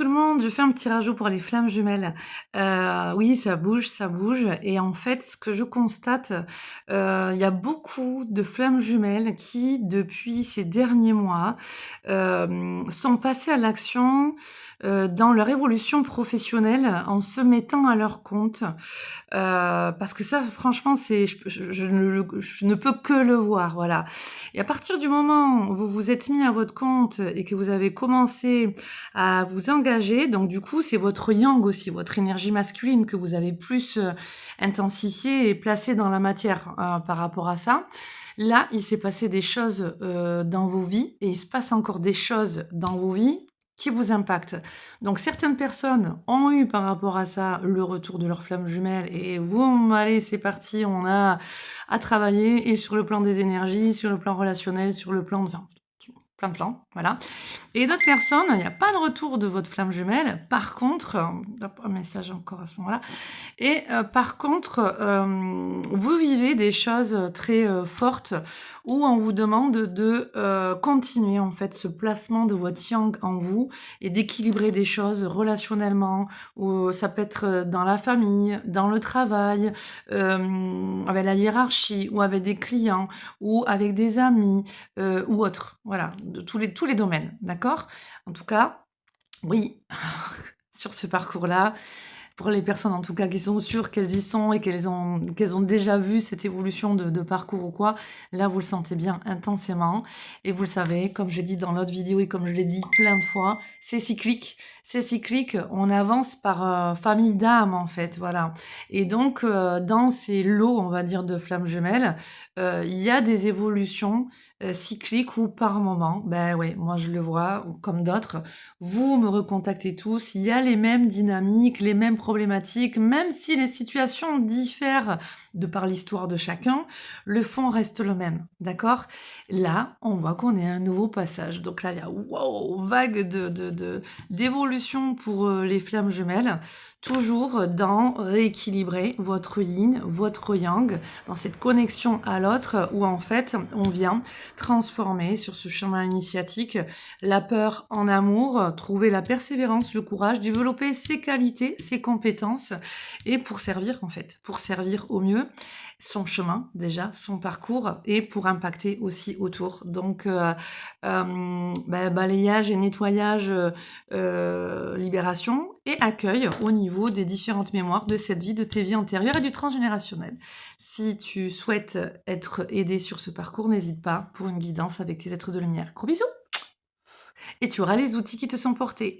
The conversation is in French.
tout le monde, je fais un petit rajout pour les flammes jumelles. Oui, ça bouge et en fait, ce que je constate, il y a beaucoup de flammes jumelles qui, depuis ces derniers mois, sont passées à l'action, dans leur évolution professionnelle en se mettant à leur compte. Parce que ça, franchement, c'est je ne peux que le voir, voilà. Et à partir du moment où vous vous êtes mis à votre compte et que vous avez commencé à vous engager, donc du coup, c'est votre yang aussi, votre énergie masculine que vous avez plus, intensifiée et placée dans la matière, par rapport à ça. Là, il s'est passé des choses, dans vos vies et il se passe encore des choses dans vos vies qui vous impactent. Donc certaines personnes ont eu par rapport à ça le retour de leur flamme jumelle et boum, allez, c'est parti, on a à travailler et sur le plan des énergies, sur le plan relationnel, sur le plan, enfin, plein de plans, voilà. Et d'autres personnes, il n'y a pas de retour de votre flamme jumelle. Par contre, hop, un message encore à ce moment-là. Et par contre, vous vivez des choses très fortes où on vous demande de continuer en fait ce placement de votre yang en vous et d'équilibrer des choses relationnellement. Ou ça peut être dans la famille, dans le travail, avec la hiérarchie, ou avec des clients, ou avec des amis, ou autres. Voilà, de tous les domaines, d'accord? En tout cas, oui, sur ce parcours-là, pour les personnes en tout cas qui sont sûres qu'elles y sont et qu'elles ont déjà vu cette évolution de parcours ou quoi, là vous le sentez bien intensément et vous le savez, comme j'ai dit dans l'autre vidéo et comme je l'ai dit plein de fois, c'est cyclique, on avance par famille d'âme en fait, voilà. Et donc dans ces lots, on va dire, de flammes jumelles, il y a des évolutions cycliques où par moment, ben ouais, moi je le vois, ou comme d'autres, vous me recontactez tous, il y a les mêmes dynamiques, les mêmes problématiques, même si les situations diffèrent de par l'histoire de chacun, le fond reste le même, d'accord? Là, on voit qu'on est à un nouveau passage. Donc là, il y a wow, vague d'évolution pour les flammes jumelles, toujours dans rééquilibrer votre yin, votre yang, dans cette connexion à l'autre où en fait, on vient transformer sur ce chemin initiatique la peur en amour, trouver la persévérance, le courage, développer ses qualités, ses compétences et pour servir en fait, pour servir au mieux son chemin déjà, son parcours et pour impacter aussi autour. Donc balayage et nettoyage, libération et accueil au niveau des différentes mémoires de cette vie, de tes vies antérieures et du transgénérationnel. Si tu souhaites être aidé sur ce parcours, n'hésite pas pour une guidance avec tes êtres de lumière. Gros bisous et tu auras les outils qui te sont portés.